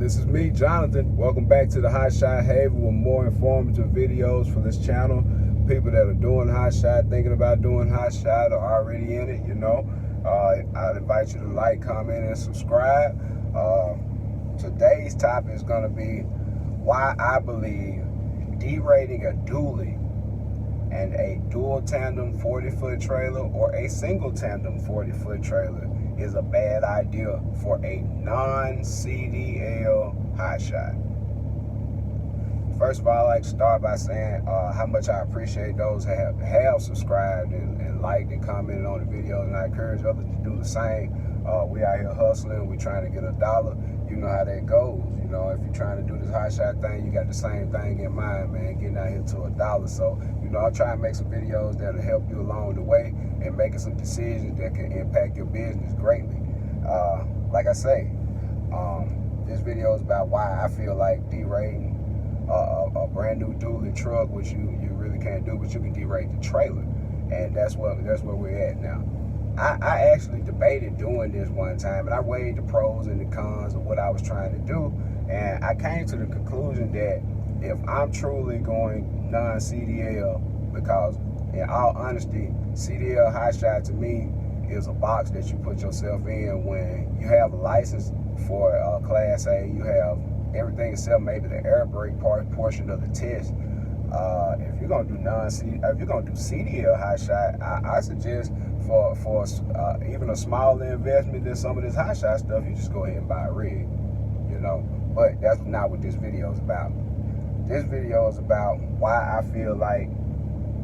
This is me, Jonathan. Welcome back to the HotShot Haven with more informative videos for this channel. People that are doing HotShot, thinking about doing HotShot, are already in it, I'd invite you to like, comment, and subscribe. Today's topic is going to be why I believe derating a dually and a dual tandem 40-foot trailer or a single tandem 40-foot trailer is a bad idea for a non-CDL hotshot. First of all, I'd like to start by saying how much I appreciate those who have subscribed and liked and commented on the videos, and I encourage others to do the same. We out here hustling, we trying to get $1. You know how that goes. If you're trying to do this hotshot thing, you got the same thing in mind, man, getting out here to $1. So, I'll try and make some videos that'll help you along the way and making some decisions that can impact your business greatly. Like I say, this video is about why I feel like derating a brand new dually truck, which you really can't do, but you can derate the trailer, and that's where we're at now. I actually debated doing this one time, and I weighed the pros and the cons of what I was trying to do, and I came to the conclusion that if I'm truly going non-CDL, because in all honesty, CDL hotshot to me is a box that you put yourself in when you have a license for Class A, you have everything except maybe the air brake portion of the test. If you're gonna do CDL hotshot, I suggest for even a smaller investment than some of this hotshot stuff, you just go ahead and buy a rig, But that's not what this video is about. This video is about why I feel like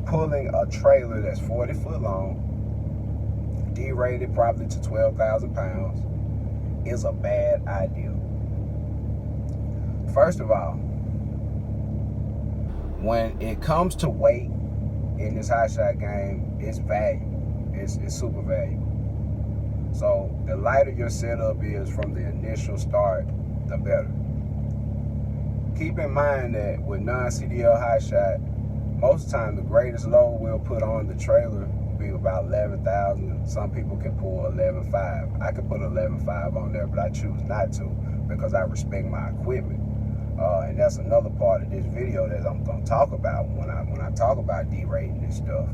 pulling a trailer that's 40 foot long, derated probably to 12,000 pounds, is a bad idea. First of all, when it comes to weight in this hotshot game, it's valuable. It's super valuable. So the lighter your setup is from the initial start, the better. Keep in mind that with non-CDL hotshot, most of the time the greatest load we'll put on the trailer will be about 11,000. Some people can pull 11.5. I could put 11.5 on there, but I choose not to because I respect my equipment. And that's another part of this video that I'm going to talk about when I talk about derating this stuff.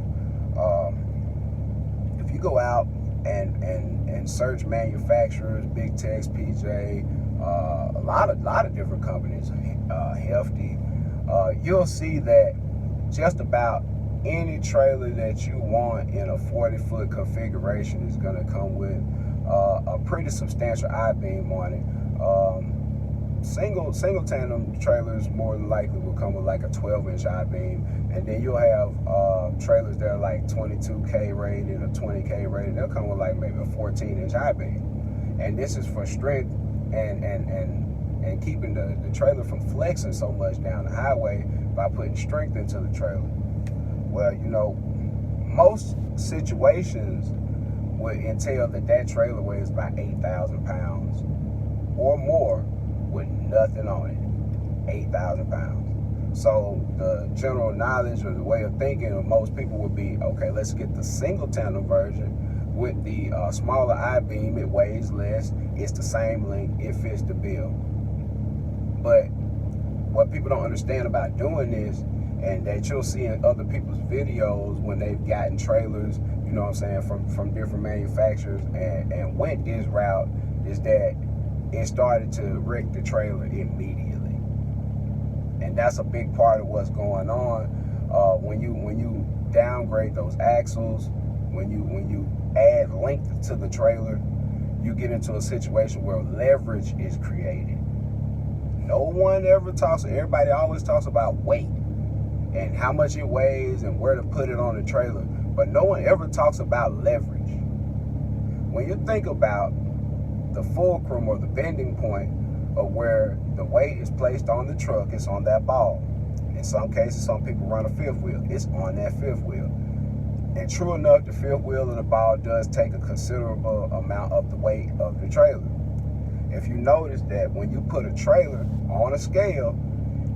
If you go out and search manufacturers, Big Tex, PJ, a lot of different companies, Hefty, you'll see that just about any trailer that you want in a 40-foot configuration is going to come with a pretty substantial I-beam on it. Single tandem trailers more than likely will come with like a 12-inch I-beam, and then you'll have trailers that are like 22K rated or 20K rated. They'll come with like maybe a 14-inch I-beam, and this is for strength and keeping the trailer from flexing so much down the highway by putting strength into the trailer. Well, most situations would entail that trailer weighs about 8,000 pounds or more with nothing on it. 8,000 pounds. So the general knowledge or the way of thinking of most people would be, okay, let's get the single tandem version with the smaller I-beam. It weighs less, it's the same length, it fits the bill. But what people don't understand about doing this, and that you'll see in other people's videos when they've gotten trailers, from different manufacturers and went this route, is that it started to wreck the trailer immediately. And that's a big part of what's going on. When you downgrade those axles, when you add length to the trailer, you get into a situation where leverage is created. Everybody always talks about weight and how much it weighs and where to put it on the trailer, but no one ever talks about leverage. When you think about the fulcrum or the bending point of where the weight is placed on the truck, it's on that ball. In some cases, some people run a fifth wheel, it's on that fifth wheel. And true enough, the fifth wheel of the ball does take a considerable amount of the weight of the trailer. If you notice that when you put a trailer on a scale,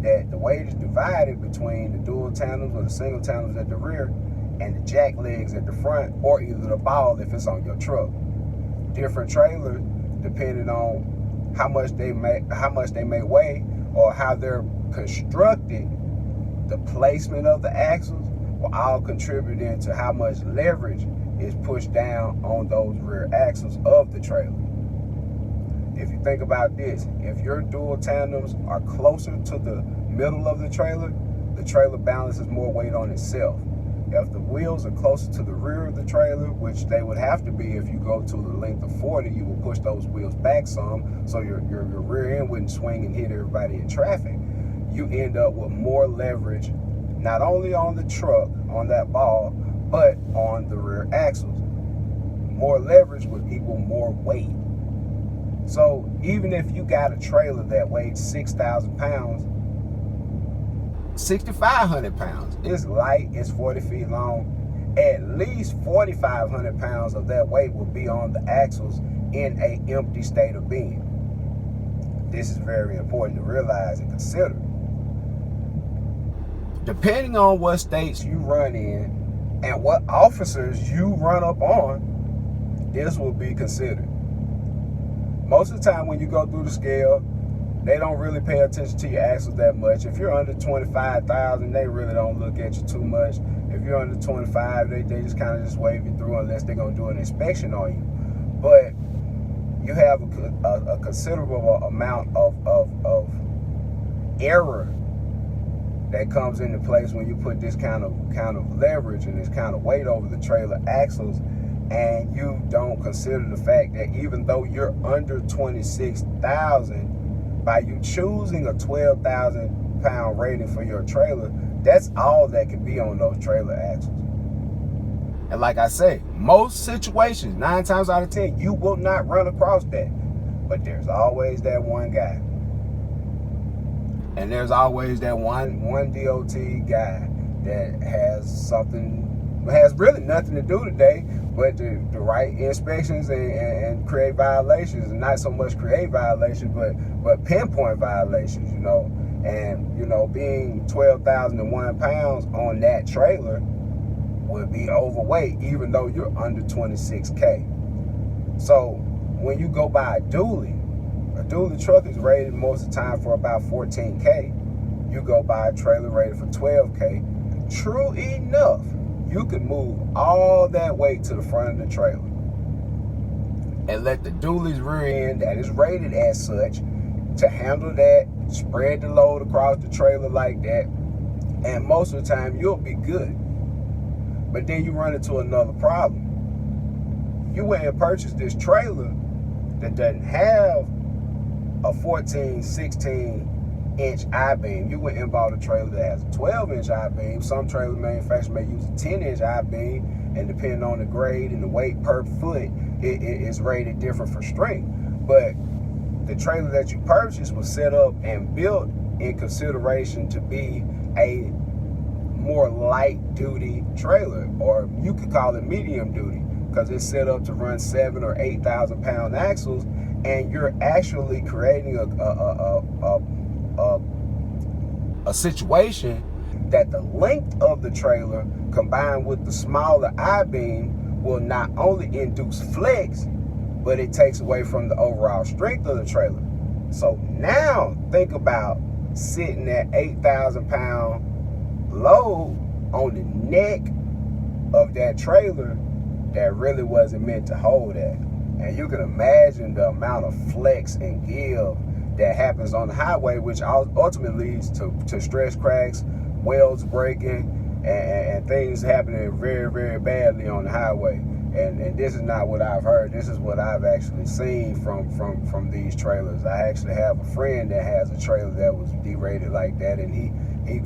that the weight is divided between the dual tandems or the single tandems at the rear and the jack legs at the front, or either the ball if it's on your truck. Different trailers, depending on how much they may weigh, or how they're constructed, the placement of the axles will all contribute into how much leverage is pushed down on those rear axles of the trailer. If you think about this, if your dual tandems are closer to the middle of the trailer balances more weight on itself. If the wheels are closer to the rear of the trailer, which they would have to be if you go to the length of 40, you will push those wheels back some, so your rear end wouldn't swing and hit everybody in traffic. You end up with more leverage, not only on the truck, on that ball, but on the rear axles. More leverage would equal more weight. So even if you got a trailer that weighs 6,000 pounds, 6,500 pounds, it's light, it's 40 feet long, at least 4,500 pounds of that weight will be on the axles in an empty state of being. This is very important to realize and consider. Depending on what states you run in and what officers you run up on, this will be considered. Most of the time when you go through the scale, they don't really pay attention to your axles that much. If you're under 25,000, they really don't look at you too much. If you're under 25, they just kind of just wave you through unless they're going to do an inspection on you. But you have a considerable amount of error that comes into place when you put this kind of leverage and this kind of weight over the trailer axles, and you don't consider the fact that even though you're under 26,000, by you choosing a 12,000 pound rating for your trailer, that's all that can be on those trailer axles. And like I say, most situations, 9 times out of 10, you will not run across that. But there's always that one guy. And there's always that one DOT guy that has really nothing to do today but to write inspections and create violations, and not so much create violations, but pinpoint violations, And, being 12,001 pounds on that trailer would be overweight, even though you're under 26K. So when you go by a dually truck is rated most of the time for about 14K. You go by a trailer rated for 12K. True enough, you can move all that weight to the front of the trailer and let the dually's rear end that is rated as such to handle that, spread the load across the trailer like that, and most of the time you'll be good. But then you run into another problem. You went and purchased this trailer that doesn't have a 14, 16-inch I-beam. You went and bought a trailer that has a 12-inch I-beam. Some trailer manufacturers may use a 10-inch I-beam, and depending on the grade and the weight per foot, it is rated different for strength. But the trailer that you purchased was set up and built in consideration to be a more light-duty trailer, or you could call it medium-duty, because it's set up to run 7,000 or 8,000 pound axles, and you're actually creating a situation that the length of the trailer combined with the smaller I-beam will not only induce flex, but it takes away from the overall strength of the trailer. So now think about sitting at 8,000 pound load on the neck of that trailer that really wasn't meant to hold that. And you can imagine the amount of flex and give that happens on the highway, which ultimately leads to stress cracks, welds breaking, and things happening very, very badly on the highway. And this is not what I've heard. This is what I've actually seen from these trailers. I actually have a friend that has a trailer that was derated like that, and he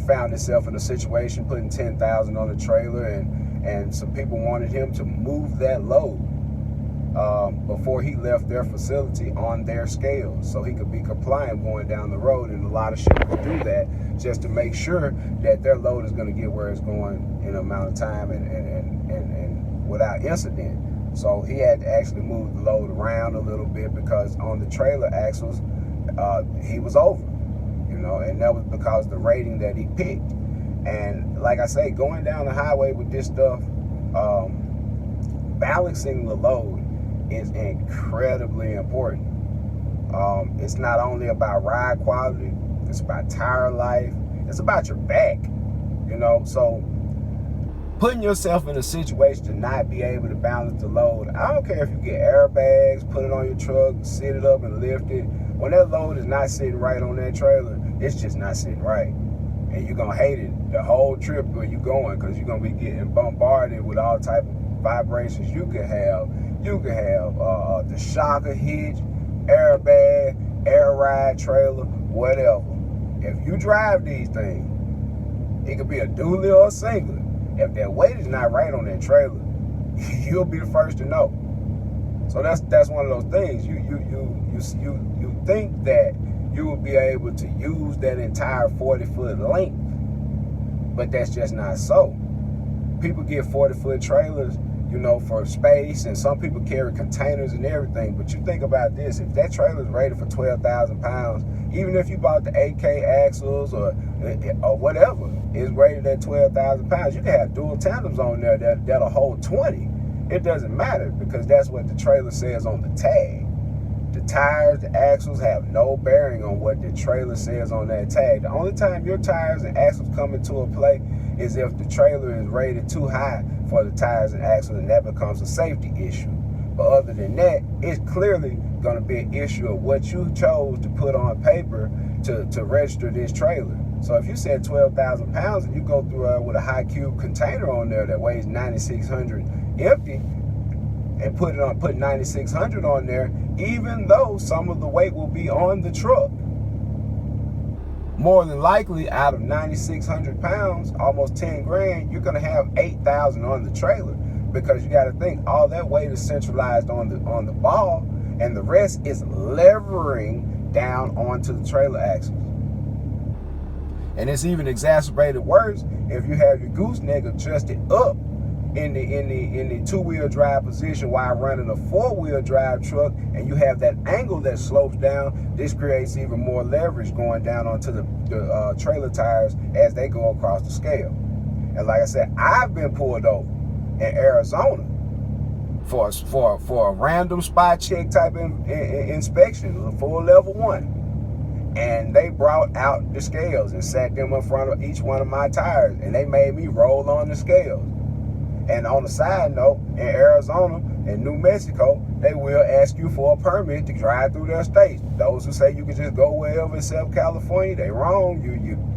found himself in a situation putting 10,000 on the trailer, and some people wanted him to move that load before he left their facility on their scale, so he could be compliant going down the road. And a lot of shippers do that just to make sure that their load is going to get where it's going in an amount of time and without incident. So he had to actually move the load around a little bit, because on the trailer axles, he was over, and that was because the rating that he picked. And like I say, going down the highway with this stuff, balancing the load is incredibly important. It's not only about ride quality, it's about tire life, it's about your back, so putting yourself in a situation to not be able to balance the load. I don't care if you get airbags, put it on your truck, sit it up and lift it. When that load is not sitting right on that trailer, it's just not sitting right. And you're going to hate it the whole trip where you're going, because you're going to be getting bombarded with all type of vibrations. You could have the shocker hitch, airbag, air ride trailer, whatever. If you drive these things, it could be a dually or a singlet. If that weight is not right on that trailer, you'll be the first to know. So that's one of those things. You think that you will be able to use that entire 40-foot length, but that's just not so. People get 40-foot trailers, for space, and some people carry containers and everything. But you think about this: if that trailer is rated for 12,000 pounds, even if you bought the 8K axles or whatever is rated at 12,000 pounds, you can have dual tandems on there that'll hold 20. It doesn't matter, because that's what the trailer says on the tag. The tires, the axles have no bearing on what the trailer says on that tag. The only time your tires and axles come into a play is if the trailer is rated too high for the tires and axles, and that becomes a safety issue. But other than that, it's clearly going to be an issue of what you chose to put on paper to register this trailer. So if you said 12,000 pounds and you go through with a high cube container on there that weighs 9,600 empty, and put 9,600 on there, even though some of the weight will be on the truck, more than likely out of 9,600 pounds, almost 10 grand, you're gonna have 8,000 on the trailer, because you got to think all that weight is centralized on the ball, and the rest is levering down onto the trailer axles. And it's even exacerbated worse if you have your gooseneck adjusted up in the two-wheel drive position while running a four-wheel drive truck, and you have that angle that slopes down. This creates even more leverage going down onto the trailer tires as they go across the scale. And like I said, I've been pulled over in Arizona for a random spot check type inspection for level 1. And they brought out the scales and sat them in front of each one of my tires, and they made me roll on the scales. And on the side note, in Arizona and New Mexico, they will ask you for a permit to drive through their states. Those who say you can just go wherever except California, they wrong.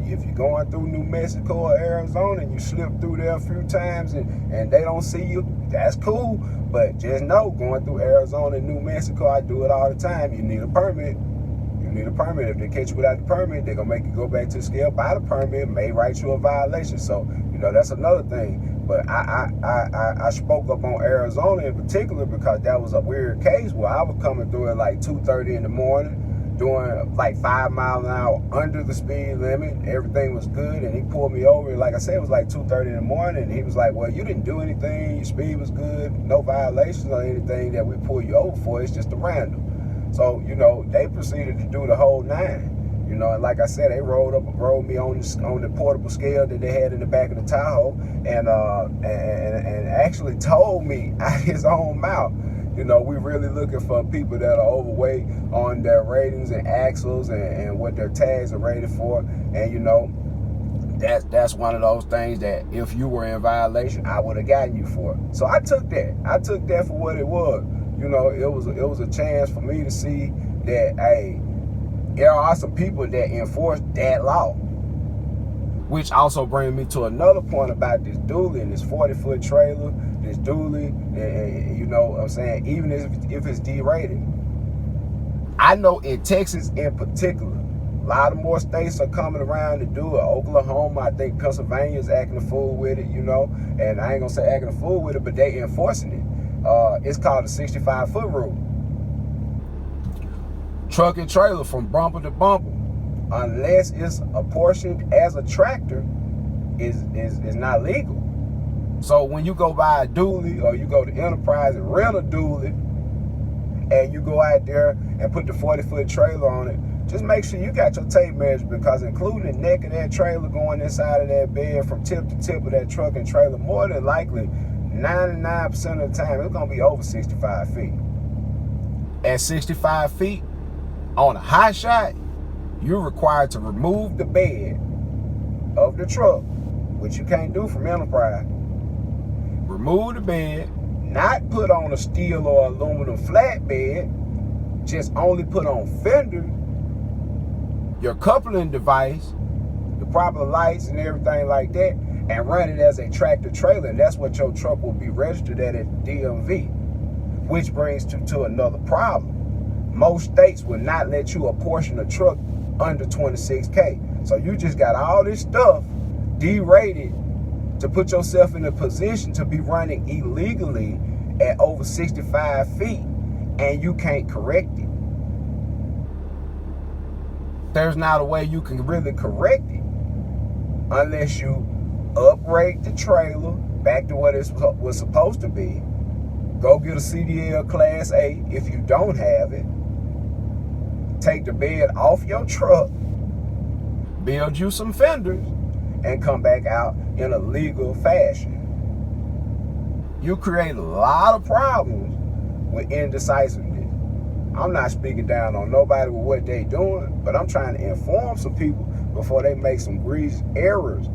If you're going through New Mexico or Arizona and you slip through there a few times and they don't see you, that's cool. But just know, going through Arizona and New Mexico, I do it all the time. You need a permit. If they catch you without the permit, they're gonna make you go back to the scale, buy the permit, may write you a violation. So that's another thing. But I spoke up on Arizona in particular because that was a weird case where I was coming through at like 2:30 in the morning, doing like 5 miles an hour under the speed limit. Everything was good, and he pulled me over. Like I said, it was like 2:30 in the morning, and he was like, "Well, you didn't do anything. Your speed was good. No violations or anything that we pull you over for. It's just a random." So they proceeded to do the whole 9. And like I said, they rolled me on the portable scale that they had in the back of the Tahoe, and actually told me out his own mouth, we really looking for people that are overweight on their ratings and axles and what their tags are rated for. And that's one of those things that if you were in violation, I would have gotten you for. So I took that for what it was. It was a chance for me to see that, hey, there are some people that enforce that law. Which also brings me to another point about this dually and this 40-foot trailer, this dually, and what I'm saying, even if it's derated. I know in Texas in particular, a lot of more states are coming around to do it. Oklahoma, I think Pennsylvania's acting a fool with it, and I ain't gonna say acting a fool with it, but they enforcing it. It's called the 65-foot rule. Truck and trailer from bumper to bumper, unless it's apportioned as a tractor, is not legal. So when you go buy a dually or you go to Enterprise and rent a dually, and you go out there and put the 40-foot trailer on it, just make sure you got your tape measure, because including the neck of that trailer going inside of that bed from tip to tip of that truck and trailer, more than likely 99% of the time it's gonna be over 65 feet. At 65 feet, On a HotShot, you're required to remove the bed of the truck, which you can't do from Enterprise. Remove the bed, not put on a steel or aluminum flatbed, just only put on fenders, your coupling device, the proper lights and everything like that, and run it as a tractor trailer. And that's what your truck will be registered at DMV, which brings to another problem. Most states will not let you apportion a truck under 26K. So you just got all this stuff derated to put yourself in a position to be running illegally at over 65 feet, and you can't correct it. There's not a way you can really correct it unless you upgrade the trailer back to what it was supposed to be. Go get a CDL Class A if you don't have it. Take the bed off your truck, build you some fenders, and come back out in a legal fashion. You create a lot of problems with indecisiveness. I'm not speaking down on nobody with what they doing, but I'm trying to inform some people before they make some egregious errors